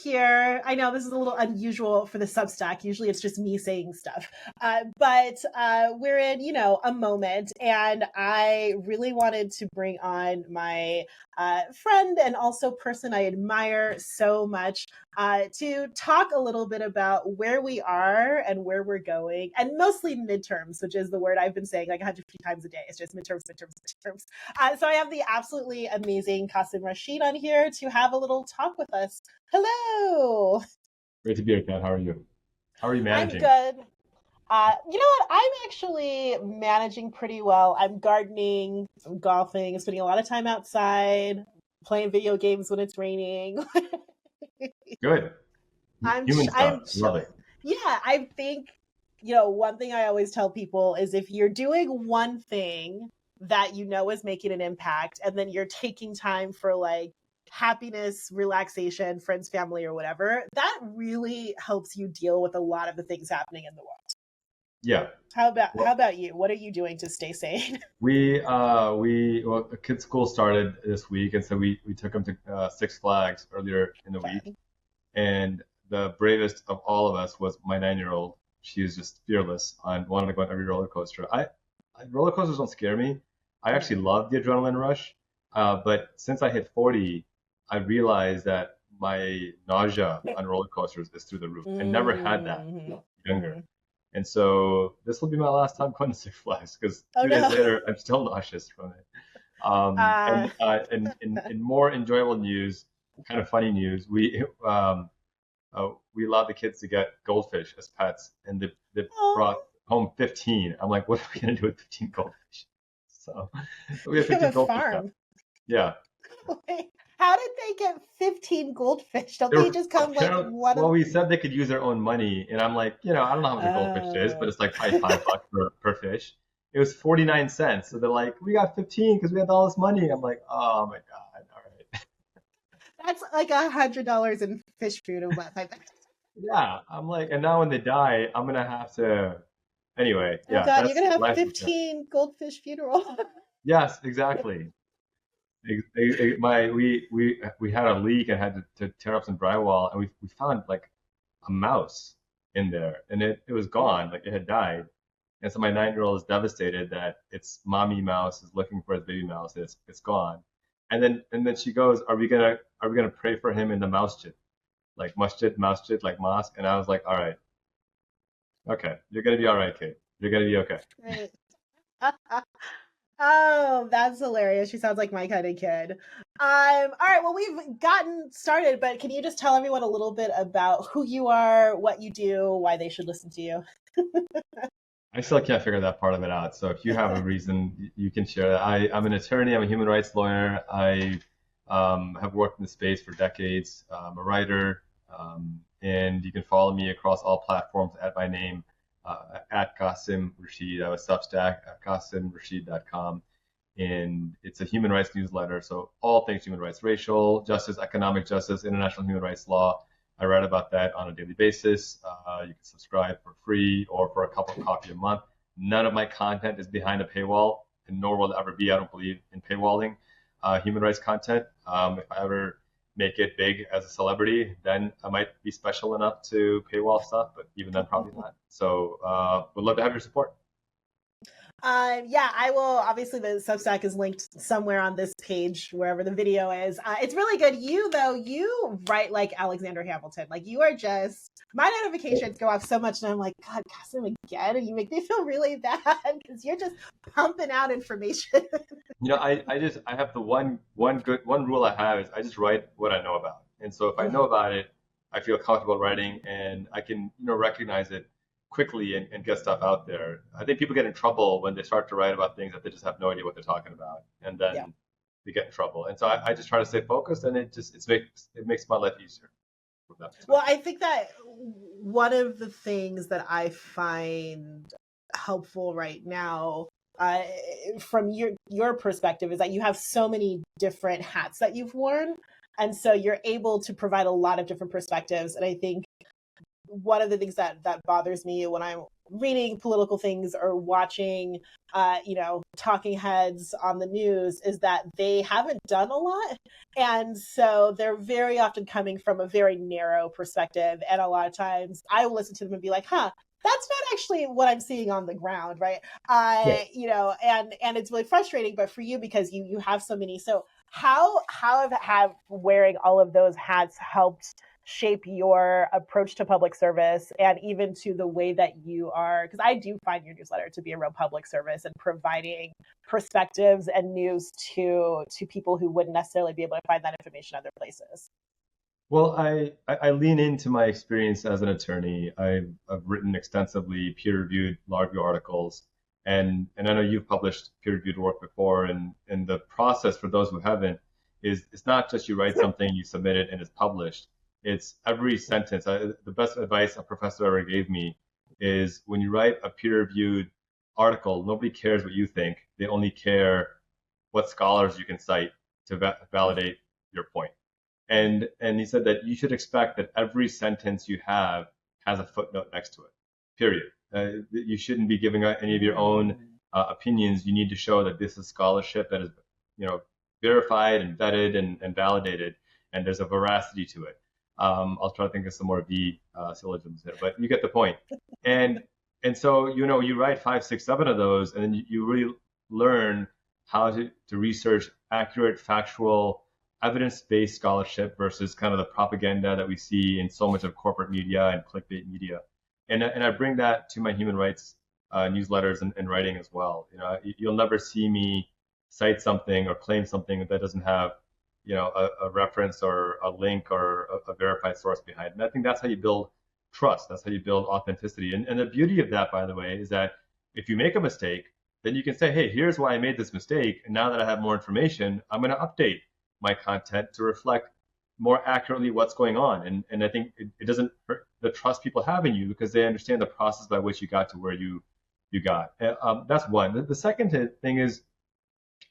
here. I know this is a little unusual for the Substack. Usually it's just me saying stuff. But we're in, a moment. And I really wanted to bring on my friend and also person I admire so much to talk a little bit about where we are and where we're going. And mostly midterms, which is the word I've been saying like 150 times a day. It's just midterms, midterms, midterms. So I have the absolutely amazing Qasim Rashid on here to have a little talk with us. Hello. Great to be here, Kat. How are you? How are you I'm managing? good. You know what? I'm actually managing pretty well. I'm gardening, I'm golfing, I'm spending a lot of time outside, playing video games when it's raining. Good. Human stuff. I'm Love chilling. it. Yeah, I think, one thing I always tell people is if you're doing one thing that is making an impact, and then you're taking time for like happiness, relaxation, friends, family, or whatever, that really helps you deal with a lot of the things happening in the world. Yeah. How Well, about you? What are you doing to stay sane? the kids' school started this week, and so we took them to Six Flags earlier in the week. Fun. And the bravest of all of us was my 9-year-old. She is just fearless and wanted to go on every roller coaster. Roller coasters don't scare me. I actually Mm. love the adrenaline rush. But since I hit 40, I realized that my nausea on roller coasters is through the roof. I never had that Mm-hmm. younger. Mm-hmm. And so this will be my last time going to Six Flags because Oh 2 days no. later, I'm still nauseous from it. Uh, In more enjoyable news, kind of funny news, we allowed the kids to get goldfish as pets, and they brought oh, home 15. I'm like, what are we gonna do with 15 goldfish? So we you have have 15 a goldfish now. farm. Yeah, Wait, how did they get 15 goldfish? Don't they they're just come like apparently one well, of we said they could use their own money, and I'm like, I don't know how much a goldfish is, but Oh, it's like probably $5 per fish. It was 49 cents. So they're like, we got 15 because we had all this money. I'm like, oh my God, all right. that's like $100 in fish food a month, I bet. Yeah, I'm like, and now when they die, I'm gonna have to. Anyway, Oh yeah, God, you're that's gonna have life is good. 15 goldfish funeral. Yes, exactly. We had a leak and had to tear up some drywall, and we found like a mouse in there, and it was gone, like it had died. And so my 9-year-old is devastated that its mommy mouse is looking for his baby mouse, and it's gone. And then she goes, "Are we gonna pray for him in the masjid, like masjid, like mosque?" And I was like, "All right, okay, you're gonna be all right, Kate. You're gonna be okay." Right. Oh, that's hilarious. She sounds like my kind of kid. All right, well, we've gotten started, but can you just tell everyone a little bit about who you are, what you do, why they should listen to you? I still can't figure that part of it out. So if you have a reason, you can share that. I'm an attorney. I'm a human rights lawyer. I have worked in the space for decades. I'm a writer, and you can follow me across all platforms at my name, at Qasim Rashid. I have a Substack at QasimRashid.com, and it's a human rights newsletter. So all things human rights, racial justice, economic justice, international human rights law. I write about that on a daily basis. You can subscribe for free or for a cup of coffee a month. None of my content is behind a paywall, and nor will it ever be. I don't believe in paywalling human rights content. If I ever make it big as a celebrity, then I might be special enough to paywall stuff, but even then, probably not. So, would love to have your support. Yeah, I will. Obviously, the Substack is linked somewhere on this page, wherever the video is. It's really good. You, though, you write like Alexander Hamilton. Like, you are just, my notifications go off so much, and I'm like, God, Kasim again? And you make me feel really bad because you're just pumping out information. I have the one rule I have is I just write what I know about. And so if I know about it, I feel comfortable writing and I can, recognize it quickly and get stuff out there. I think people get in trouble when they start to write about things that they just have no idea what they're talking about. And Yeah. then they get in trouble. And so I just try to stay focused and it makes my life easier from that Well, perspective. I think that one of the things that I find helpful right now, uh, from your perspective, is that you have so many different hats that you've worn, and so you're able to provide a lot of different perspectives. And I think one of the things that bothers me when I'm reading political things or watching, talking heads on the news is that they haven't done a lot. And so they're very often coming from a very narrow perspective. And a lot of times I will listen to them and be like, huh, that's not actually what I'm seeing on the ground, right? Yeah. And it's really frustrating, but for you, because you have so many. So how have wearing all of those hats helped shape your approach to public service and even to the way that you are, because I do find your newsletter to be a real public service and providing perspectives and news to people who wouldn't necessarily be able to find that information other places. Well, I lean into my experience as an attorney. I've written extensively peer-reviewed law review articles, and I know you've published peer-reviewed work before, and the process for those who haven't is it's not just you write something, you submit it, and it's published. It's every sentence. The best advice a professor ever gave me is when you write a peer-reviewed article, nobody cares what you think. They only care what scholars you can cite to validate your point. And he said that you should expect that every sentence you have has a footnote next to it. Period. You shouldn't be giving out any of your own opinions. You need to show that this is scholarship that is, verified and vetted and validated, and there's a veracity to it. I'll try to think of some more V syllogisms here, but you get the point. And so you write 5, 6, 7 of those, and then you really learn how to research accurate, factual, evidence-based scholarship versus kind of the propaganda that we see in so much of corporate media and clickbait media. And I bring that to my human rights newsletters and writing as well. You'll never see me cite something or claim something that doesn't have, a reference or a link or a verified source behind it. And I think that's how you build trust. That's how you build authenticity. And the beauty of that, by the way, is that if you make a mistake, then you can say, hey, here's why I made this mistake. And now that I have more information, I'm going to update my content to reflect more accurately what's going on. And I think it doesn't hurt the trust people have in you because they understand the process by which you got to where you got. That's one. The second thing is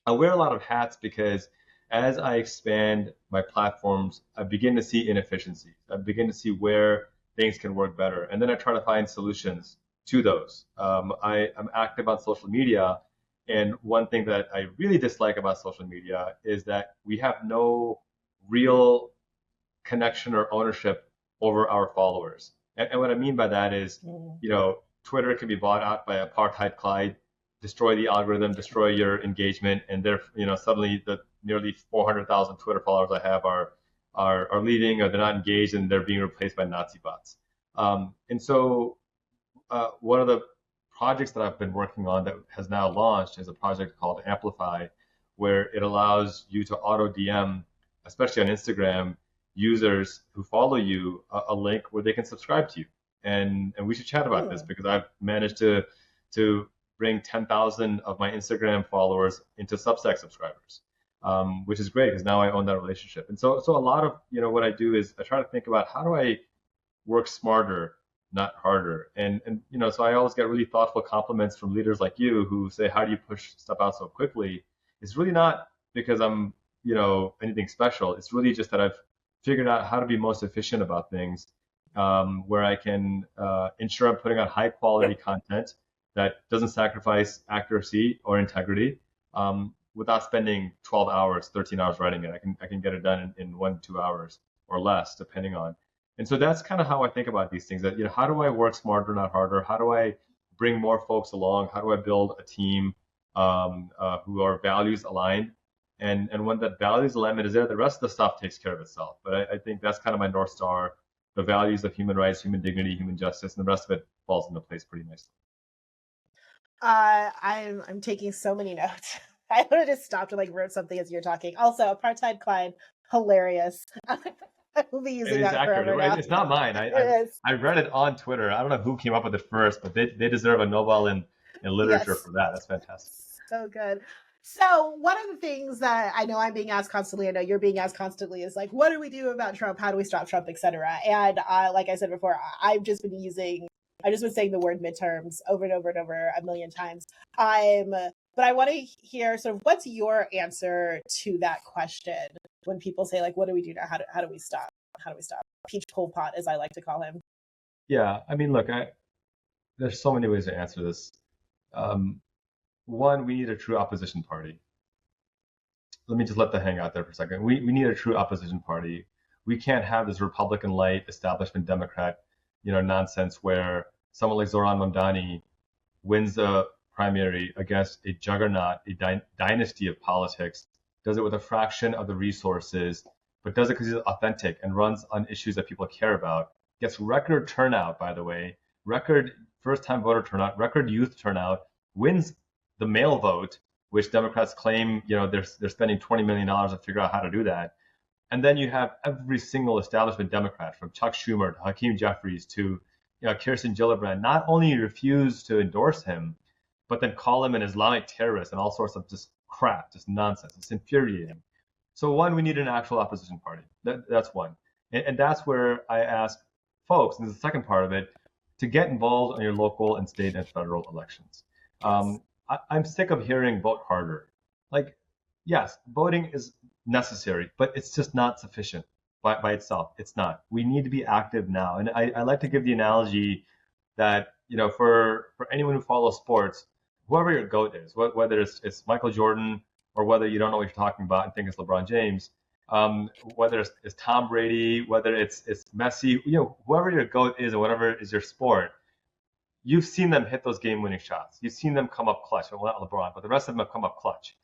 I wear a lot of hats because as I expand my platforms, I begin to see inefficiencies. I begin to see where things can work better. And then I try to find solutions to those. I'm active on social media. And one thing that I really dislike about social media is that we have no real connection or ownership over our followers. And what I mean by that is, Twitter can be bought out by apartheid Clyde, destroy the algorithm, destroy your engagement, and suddenly the nearly 400,000 Twitter followers I have are leaving, or they're not engaged, and they're being replaced by Nazi bots. And so one of the projects that I've been working on that has now launched is a project called Amplify, where it allows you to auto DM, especially on Instagram, users who follow you a link where they can subscribe to you. And we should chat about this because I've managed to bring 10,000 of my Instagram followers into Substack subscribers, which is great because now I own that relationship. And so a lot of what I do is I try to think about how do I work smarter, not harder. And so I always get really thoughtful compliments from leaders like you who say, how do you push stuff out so quickly? It's really not because I'm anything special. It's really just that I've figured out how to be most efficient about things, where I can ensure I'm putting out high quality content that doesn't sacrifice accuracy or integrity, without spending 12 hours, 13 hours writing it. I can get it done in 1-2 hours or less, depending on. And so that's kind of how I think about these things. That how do I work smarter, not harder? How do I bring more folks along? How do I build a team who are values aligned? And when that values alignment is there, the rest of the stuff takes care of itself. But I think that's kind of my North Star, the values of human rights, human dignity, human justice, and the rest of it falls into place pretty nicely. I'm taking so many notes. I would have just stopped and wrote something as you're talking. Also, apartheid Klein, hilarious. I will be using that accurate. forever now. It's not mine. I read it on Twitter. I don't know who came up with it first, but they deserve a Nobel in literature for that. That's fantastic. So good. So one of the things that I know I'm being asked constantly, I know you're being asked constantly, is what do we do about Trump? How do we stop Trump, et cetera? And like I said before, I've just been saying the word midterms over and over and over a million times. But I want to hear sort of what's your answer to that question when people say what do we do now? How do we stop? How do we stop Peach Pol Pot, as I like to call him? Yeah, I mean, look, there's so many ways to answer this. Um, One, we need a true opposition party. Let me just let that hang out there for a second. We need a true opposition party. We can't have this Republican light establishment Democrat, nonsense where someone like Zoran Mamdani wins the primary against a juggernaut, a dynasty of politics, does it with a fraction of the resources, but does it because he's authentic and runs on issues that people care about. Gets record turnout, by the way, record first-time voter turnout, record youth turnout, wins the mail vote, which Democrats claim, they're spending $20 million to figure out how to do that. And then you have every single establishment Democrat, from Chuck Schumer to Hakeem Jeffries to Kirsten Gillibrand, not only refuse to endorse him, but then call him an Islamic terrorist and all sorts of just crap, just nonsense. It's infuriating. So one, we need an actual opposition party. That's one. And that's where I ask folks, and this is the second part of it, to get involved on your local and state and federal elections. I'm sick of hearing vote harder. Like, yes, voting is necessary, but it's just not sufficient by itself. It's not. We need to be active now. And I like to give the analogy that, for anyone who follows sports, whoever your GOAT is, whether it's Michael Jordan or whether you don't know what you're talking about and think it's LeBron James, whether it's Tom Brady, whether it's Messi, whoever your GOAT is or whatever is your sport, you've seen them hit those game-winning shots. You've seen them come up clutch. Well, not LeBron, but the rest of them have come up clutch.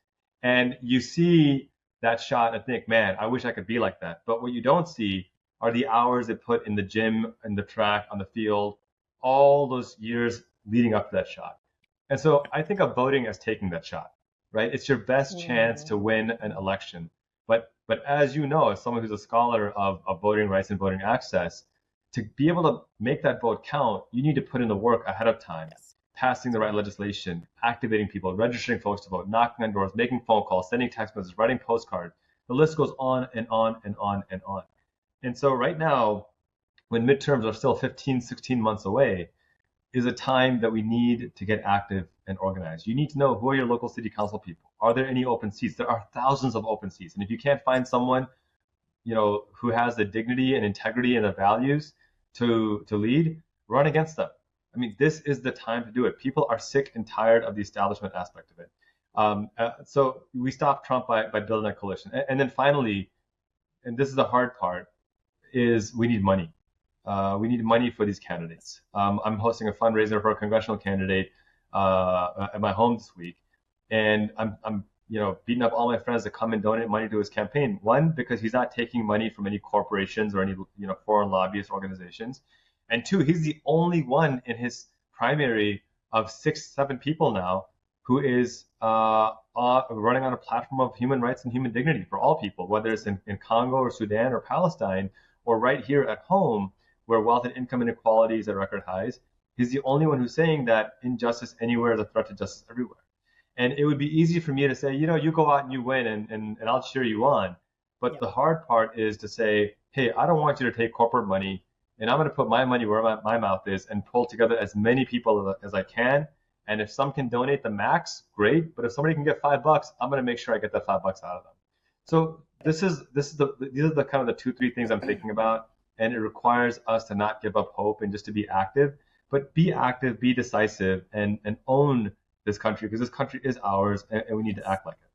And you see that shot and think, man, I wish I could be like that. But what you don't see are the hours they put in the gym, in the track, on the field, all those years leading up to that shot. And so I think of voting as taking that shot, right? It's your best chance to win an election. But as you know, as someone who's a scholar of voting rights and voting access, to be able to make that vote count, you need to put in the work ahead of time, passing the right legislation, activating people, registering folks to vote, knocking on doors, making phone calls, sending text messages, writing postcards. The list goes on and on and on and on. And so right now, when midterms are still 15, 16 months away, is a time that we need to get active and organized. You need to know, who are your local city council people? Are there any open seats? There are thousands of open seats. And if you can't find someone, who has the dignity and integrity and the values to lead, run against them. I mean, this is the time to do it. People are sick and tired of the establishment aspect of it. So we stop Trump by building a coalition. And then finally, and this is the hard part, is we need money. We need money for these candidates. I'm hosting a fundraiser for a congressional candidate at my home this week, and I'm beating up all my friends to come and donate money to his campaign. One, because he's not taking money from any corporations or any foreign lobbyist organizations, and two, he's the only one in his primary of 6, 7 people now who is running on a platform of human rights and human dignity for all people, whether it's in Congo or Sudan or Palestine, or right here at home, where wealth and income inequality is at record highs. He's the only one who's saying that injustice anywhere is a threat to justice everywhere. And it would be easy for me to say, you go out and you win and I'll cheer you on. But the hard part is to say, hey, I don't want you to take corporate money, and I'm going to put my money where my mouth is and pull together as many people as I can. And if some can donate the max, great. But if somebody can get $5, I'm going to make sure I get that $5 out of them. So these are the kind of the 2, 3 things I'm thinking about. And it requires us to not give up hope and just to be active, but be active, be decisive, and own this country, because this country is ours, and we need to act like it.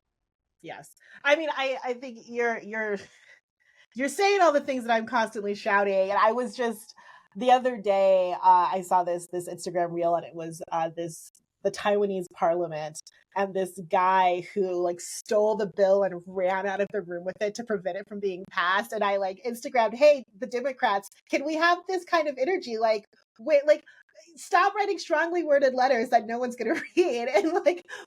Yes. I mean, I think you're saying all the things that I'm constantly shouting. And I was just, the other day, I saw this Instagram reel, and it was the Taiwanese parliament, and this guy who stole the bill and ran out of the room with it to prevent it from being passed. And I Instagrammed, hey, the Democrats, can we have this kind of energy? Stop writing strongly worded letters that no one's going to read. And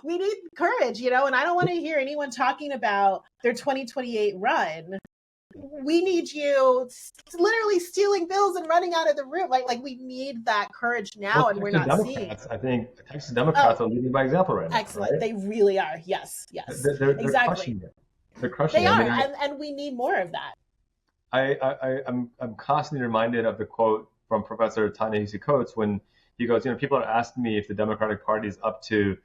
we need courage, and I don't want to hear anyone talking about their 2028 run. We need you literally stealing bills and running out of the room. We need that courage now, and we're not Democrats, seeing. I think Texas Democrats are leading by example right now. Excellent. Right? They really are. Yes. They're exactly. Crushing it. They're crushing it. They are, and we need more of that. I'm constantly reminded of the quote from Professor Ta-Nehisi Coates when he goes, people are asking me if the Democratic Party is up to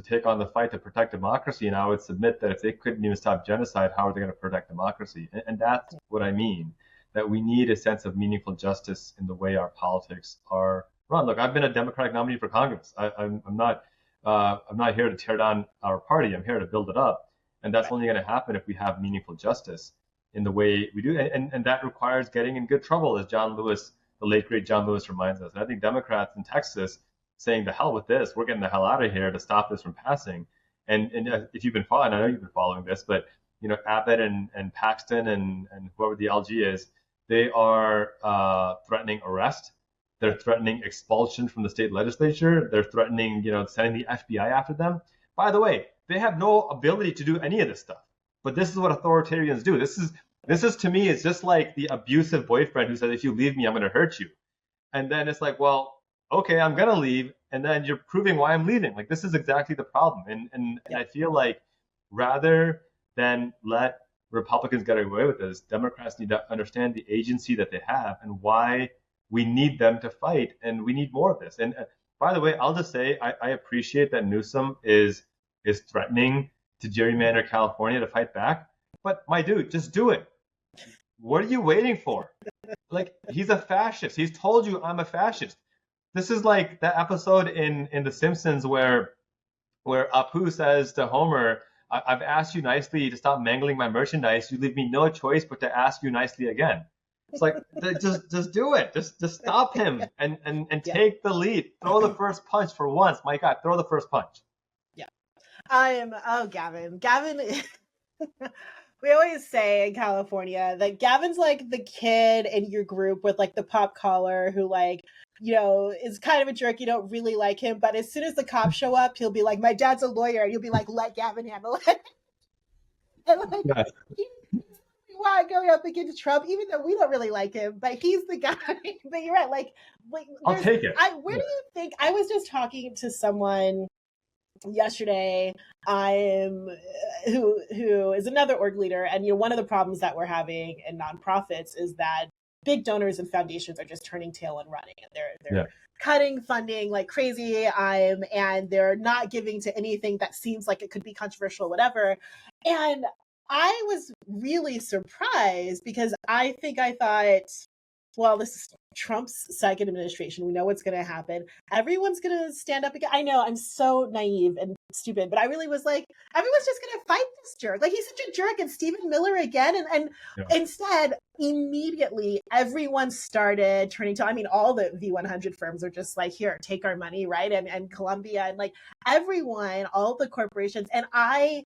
take on the fight to protect democracy, and I would submit that if they couldn't even stop genocide, how are they going to protect democracy? And that's what I mean, that we need a sense of meaningful justice in the way our politics are Ron, look, I've been a Democratic nominee for Congress. I'm not here to tear down our party. I'm here to build it up. And that's Right. only going to happen if we have meaningful justice in the way we do. And that requires getting in good trouble, as John Lewis, the late great John Lewis, reminds us. And I think Democrats in Texas saying, the hell with this, we're getting the hell out of here to stop this from passing. And if you've been following, I know you've been following this, but Abbott and Paxton and whoever the LG is, they are threatening arrest. They're threatening expulsion from the state legislature. They're threatening, sending the FBI after them. By the way, they have no ability to do any of this stuff. But this is what authoritarians do. This is to me, it's just like the abusive boyfriend who says, if you leave me, I'm going to hurt you. And then it's like, well, okay, I'm going to leave. And then you're proving why I'm leaving. Like, this is exactly the problem. And I feel like rather than let Republicans get away with this, Democrats need to understand the agency that they have and why we need them to fight, and we need more of this. And by the way, I'll just say I appreciate that Newsom is threatening to gerrymander California to fight back, but my dude, just do it. What are you waiting for? Like, he's a fascist. He's told you I'm a fascist. This is like that episode in The Simpsons where Apu says to Homer, I've asked you nicely to stop mangling my merchandise. You leave me no choice but to ask you nicely again. It's like, just do it. Just stop him and take the lead. Throw the first punch for once. My God, throw the first punch. Yeah. Gavin. We always say in California that Gavin's like the kid in your group with like the pop collar who is kind of a jerk. You don't really like him, but as soon as the cops show up, he'll be like, my dad's a lawyer. And you'll be like, let Gavin handle it. And Yeah. why going up against Trump, even though we don't really like him, but he's the guy. But you're right, like I'll take it. Where do you think? I was just talking to someone yesterday, who is another org leader, and one of the problems that we're having in nonprofits is that big donors and foundations are just turning tail and running, and they're cutting funding like crazy, and they're not giving to anything that seems like it could be controversial, whatever. And I was really surprised because I thought, well, this is Trump's second administration. We know what's going to happen. Everyone's going to stand up again. I know I'm so naive and stupid, but I really was like, everyone's just going to fight this jerk. Like, he's such a jerk. And Stephen Miller again. And instead, immediately, everyone started turning to, all the V100 firms are just like, here, take our money, right? And Columbia and like everyone, all the corporations. And I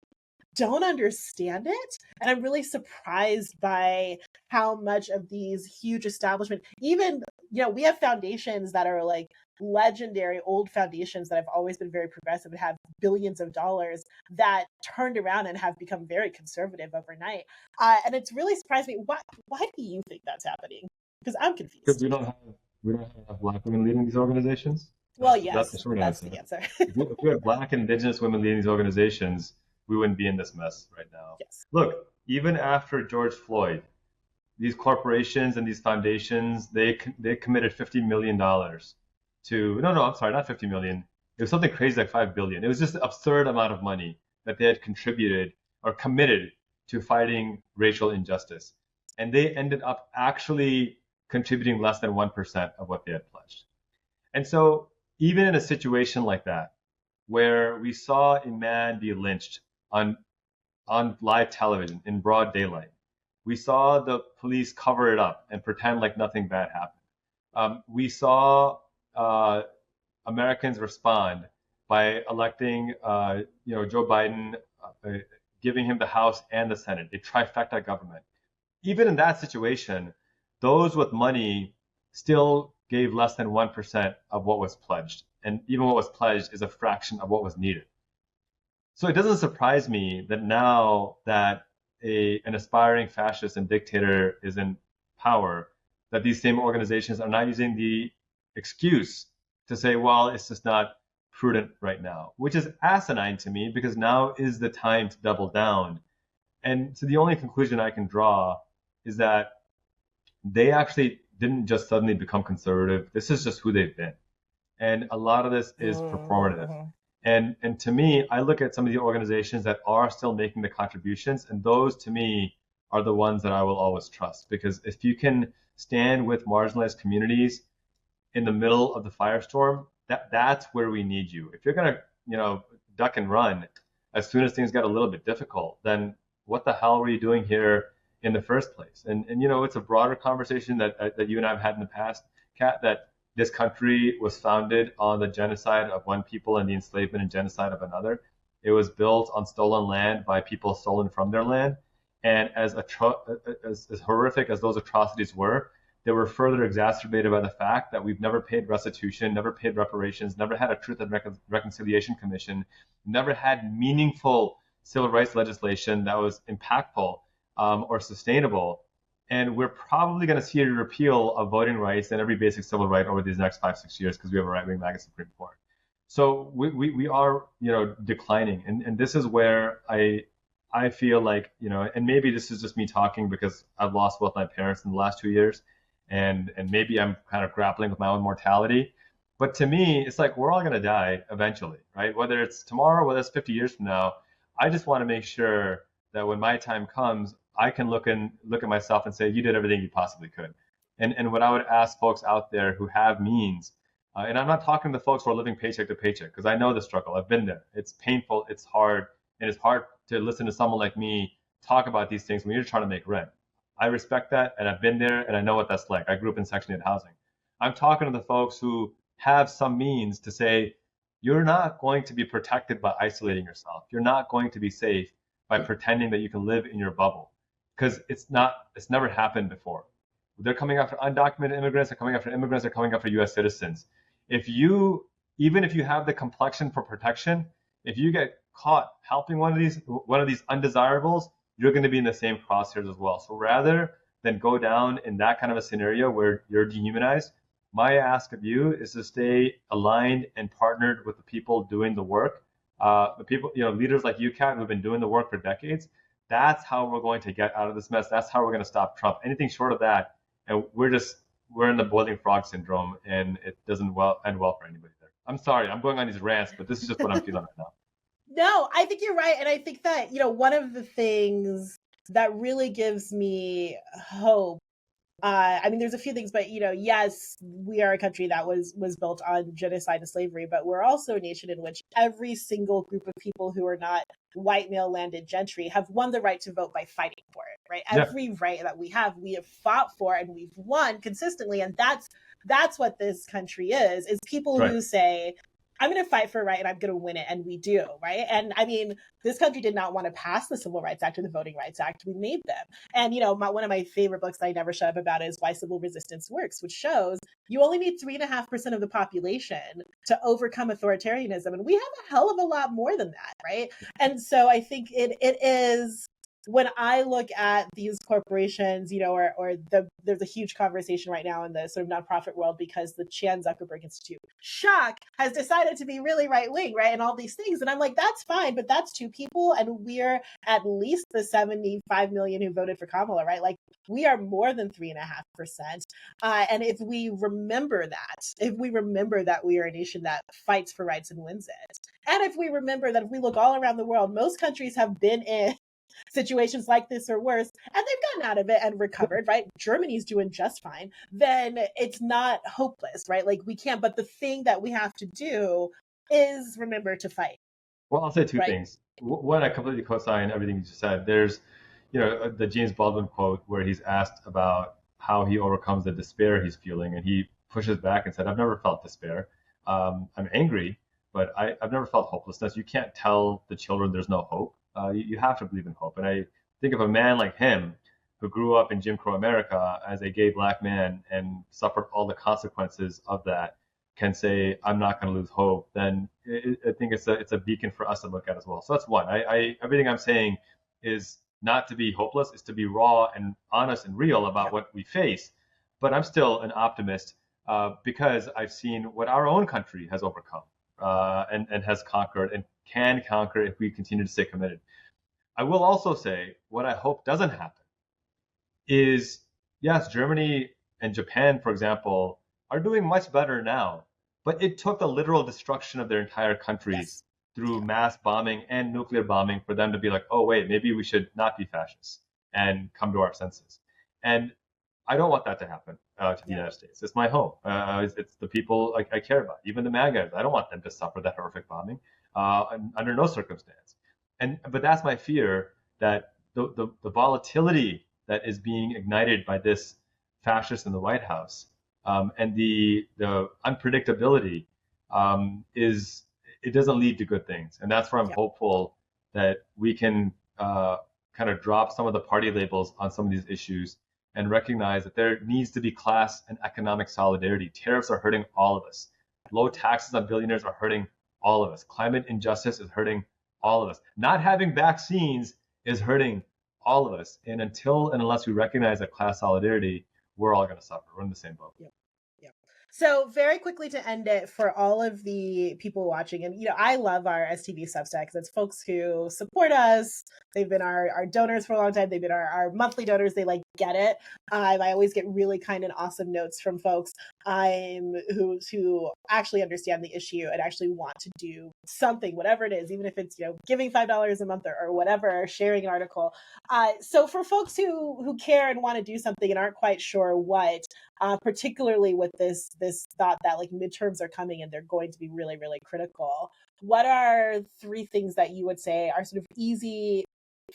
don't understand it, and I'm really surprised by how much of these huge establishments, even we have foundations that are like legendary old foundations that have always been very progressive and have billions of dollars that turned around and have become very conservative overnight, and it's really surprised me. Why do you think that's happening? Because I'm confused. Because we don't have Black women leading these organizations. Well, yes, that's the short answer. The answer. If we had Black and Indigenous women leading these organizations, we wouldn't be in this mess right now. Yes. Look, even after George Floyd, these corporations and these foundations, they committed $50 million to, I'm sorry, not 50 million. It was something crazy like 5 billion. It was just an absurd amount of money that they had contributed or committed to fighting racial injustice. And they ended up actually contributing less than 1% of what they had pledged. And so even in a situation like that, where we saw a man be lynched on live television in broad daylight, we saw the police cover it up and pretend like nothing bad happened. We saw Americans respond by electing Joe Biden, giving him the House and the Senate, a trifecta government. Even in that situation, those with money still gave less than 1% of what was pledged. And even what was pledged is a fraction of what was needed. So it doesn't surprise me that now that an aspiring fascist and dictator is in power, that these same organizations are not using the excuse to say, well, it's just not prudent right now, which is asinine to me, because now is the time to double down. And so the only conclusion I can draw is that they actually didn't just suddenly become conservative. This is just who they've been. And a lot of this is performative. And to me, I look at some of the organizations that are still making the contributions, and those to me are the ones that I will always trust. Because if you can stand with marginalized communities in the middle of the firestorm, that's where we need you. If you're gonna, duck and run as soon as things get a little bit difficult, then what the hell were you doing here in the first place? And it's a broader conversation that you and I have had in the past, Kat, that this country was founded on the genocide of one people and the enslavement and genocide of another. It was built on stolen land by people stolen from their land. And as horrific as those atrocities were, they were further exacerbated by the fact that we've never paid restitution, never paid reparations, never had a Truth and Reconciliation Commission, never had meaningful civil rights legislation that was impactful or sustainable. And we're probably going to see a repeal of voting rights and every basic civil right over these next 5-6 years because we have a right-wing MAGA Supreme Court. So we are, declining. And this is where I feel like, and maybe this is just me talking because I've lost both my parents in the last 2 years. And maybe I'm kind of grappling with my own mortality. But to me, it's like we're all going to die eventually, right? Whether it's tomorrow, whether it's 50 years from now, I just want to make sure that when my time comes, I can look at myself and say, you did everything you possibly could. And what I would ask folks out there who have means, and I'm not talking to the folks who are living paycheck to paycheck, because I know the struggle. I've been there. It's painful. It's hard. And it's hard to listen to someone like me talk about these things when you're trying to make rent. I respect that, and I've been there, and I know what that's like. I grew up in Section 8 housing. I'm talking to the folks who have some means to say, you're not going to be protected by isolating yourself. You're not going to be safe by pretending that you can live in your bubble, because it's never happened before. They're coming after undocumented immigrants, they're coming after immigrants, they're coming after US citizens. Even if you have the complexion for protection, if you get caught helping one of these undesirables, you're going to be in the same crosshairs as well. So rather than go down in that kind of a scenario where you're dehumanized, my ask of you is to stay aligned and partnered with the people doing the work. The people, leaders like you, Kat, who've been doing the work for decades. That's how we're going to get out of this mess. That's how we're going to stop Trump. Anything short of that, and we're in the boiling frog syndrome, and it doesn't end well for anybody there. I'm sorry, I'm going on these rants, but this is just what I'm feeling right now. No, I think you're right. And I think that, one of the things that really gives me hope, there's a few things, but, yes, we are a country that was built on genocide and slavery, but we're also a nation in which every single group of people who are not white male landed gentry have won the right to vote by fighting for it, right? Yeah. Every right that we have fought for and we've won consistently. And that's what this country is people right. who say, I'm going to fight for a right and I'm going to win it. And we do, right? And this country did not want to pass the Civil Rights Act or the Voting Rights Act. We made them. And, one of my favorite books that I never shut up about is Why Civil Resistance Works, which shows you only need 3.5% of the population to overcome authoritarianism. And we have a hell of a lot more than that, right? And so I think it is... When I look at these corporations, there's a huge conversation right now in the sort of nonprofit world because the Chan Zuckerberg Institute, shock, has decided to be really right wing, right? And all these things. And I'm like, that's fine, but that's 2 people. And we're at least the 75 million who voted for Kamala, right? Like we are more than 3.5%. And if we remember that we are a nation that fights for rights and wins it. And if we remember that if we look all around the world, most countries have been in situations like this or worse, and they've gotten out of it and recovered, right? Germany's doing just fine. Then it's not hopeless, right? Like we can't, but the thing that we have to do is remember to fight. Well, I'll say 2 things. One, I completely co-sign everything you just said. There's, the James Baldwin quote where he's asked about how he overcomes the despair he's feeling, and he pushes back and said, I've never felt despair. I'm angry, but I've never felt hopelessness. You can't tell the children there's no hope. You have to believe in hope. And I think of a man like him who grew up in Jim Crow America as a gay black man and suffered all the consequences of that can say, I'm not going to lose hope, then I think it's a beacon for us to look at as well. So that's one. Everything I'm saying is not to be hopeless, it's to be raw and honest and real about what we face. But I'm still an optimist because I've seen what our own country has overcome and has conquered and can conquer if we continue to stay committed. I will also say what I hope doesn't happen is, yes, Germany and Japan, for example, are doing much better now, but it took the literal destruction of their entire countries through mass bombing and nuclear bombing for them to be like, oh, wait, maybe we should not be fascists and come to our senses. And I don't want that to happen to the United States. It's my home. It's the people I care about. Even the MAGA guys, I don't want them to suffer that horrific bombing under no circumstance. But that's my fear, that the volatility that is being ignited by this fascist in the White House, and the unpredictability, is it doesn't lead to good things. And that's where I'm hopeful that we can kind of drop some of the party labels on some of these issues and recognize that there needs to be class and economic solidarity. Tariffs are hurting all of us. Low taxes on billionaires are hurting all of us. Climate injustice is hurting all of us. Not having vaccines is hurting all of us. And until and unless we recognize that class solidarity, we're all going to suffer. We're in the same boat. Yeah. So very quickly to end it, for all of the people watching, and I love our STV Substack because it's folks who support us. They've been our donors for a long time. They've been our monthly donors. They get it. I always get really kind and awesome notes from folks who actually understand the issue and actually want to do something, whatever it is, even if it's giving $5 a month or whatever, sharing an article. So for folks who care and want to do something and aren't quite sure what, particularly with this thought that midterms are coming and they're going to be really, really critical, what are 3 things that you would say are sort of easy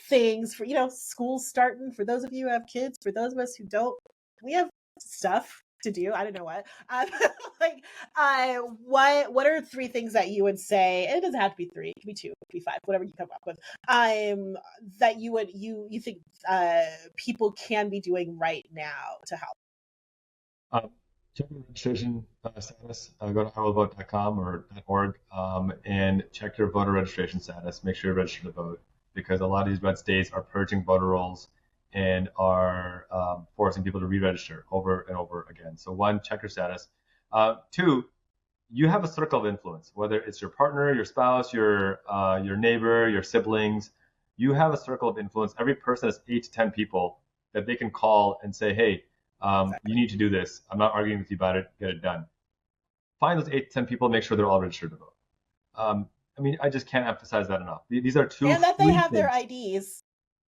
things for school's starting, for those of you who have kids, for those of us who don't, we have stuff to do. I don't know what. What are 3 things that you would say? And it doesn't have to be 3; it could be 2, it could be 5, whatever you come up with. That you think people can be doing right now to help. Check your registration status. Go to iwillvote.com or .org, and check your voter registration status. Make sure you're registered to vote, because a lot of these red states are purging voter rolls and are forcing people to re-register over and over again. So 1, check your status. 2, you have a circle of influence, whether it's your partner, your spouse, your neighbor, your siblings. You have a circle of influence. Every person has 8 to 10 people that they can call and say, hey, you need to do this. I'm not arguing with you about it. Get it done. Find those 8 to 10 people, make sure they're all registered to vote. I just can't emphasize that enough. These are 2 and that they have things. Their IDs.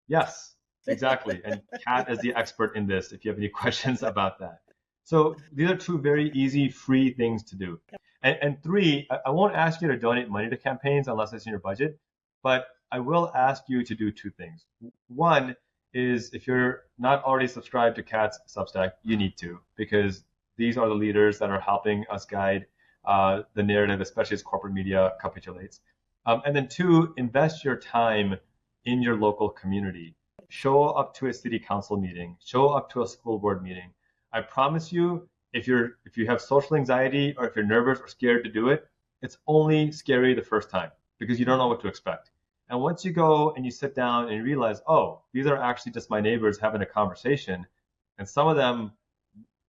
Yes, exactly. And Kat is the expert in this if you have any questions about that. So these are 2 very easy, free things to do. And 3, I won't ask you to donate money to campaigns unless it's in your budget, but I will ask you to do 2 things. 1 is, if you're not already subscribed to Kat's Substack, you need to, because these are the leaders that are helping us guide the narrative, especially as corporate media capitulates. And then 2, invest your time in your local community. Show up to a city council meeting. Show up to a school board meeting. I promise you, if you have social anxiety, or if you're nervous or scared to do it, it's only scary the first time because you don't know what to expect. And once you go and you sit down and you realize, oh, these are actually just my neighbors having a conversation, and some of them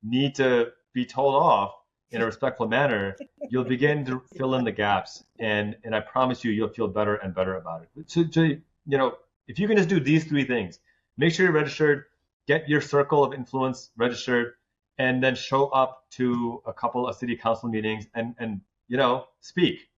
need to be told off in a respectful manner, you'll begin to fill in the gaps. And I promise you'll feel better and better about it. So, if you can just do these 3 things, make sure you're registered, get your circle of influence registered, and then show up to a couple of city council meetings and speak,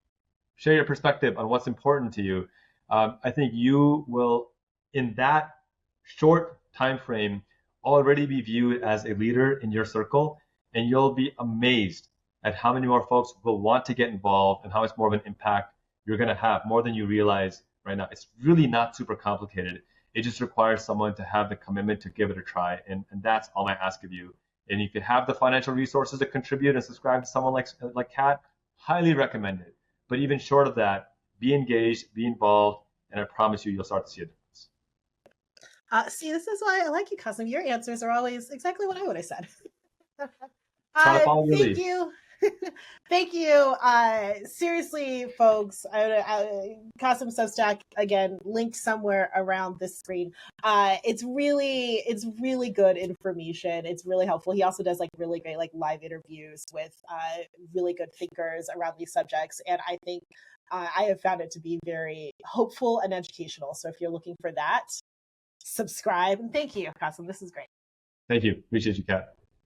share your perspective on what's important to you. I think you will, in that short time frame, already be viewed as a leader in your circle, and you'll be amazed at how many more folks will want to get involved and how much more of an impact you're going to have, more than you realize right now. It's really not super complicated. It just requires someone to have the commitment to give it a try, and that's all I ask of you. And if you have the financial resources to contribute and subscribe to someone like Kat, highly recommend it. But even short of that, be engaged, be involved, and I promise you'll start to see a difference. See, this is why I like you, Qasim. Your answers are always exactly what I would have said. Thank you. Thank you. Seriously, folks, Qasim Substack, again, linked somewhere around this screen. It's really good information. It's really helpful. He also does really great live interviews with really good thinkers around these subjects. And I think I have found it to be very hopeful and educational. So if you're looking for that, subscribe. And thank you, Qasim. This is great. Thank you. Appreciate you, Kat.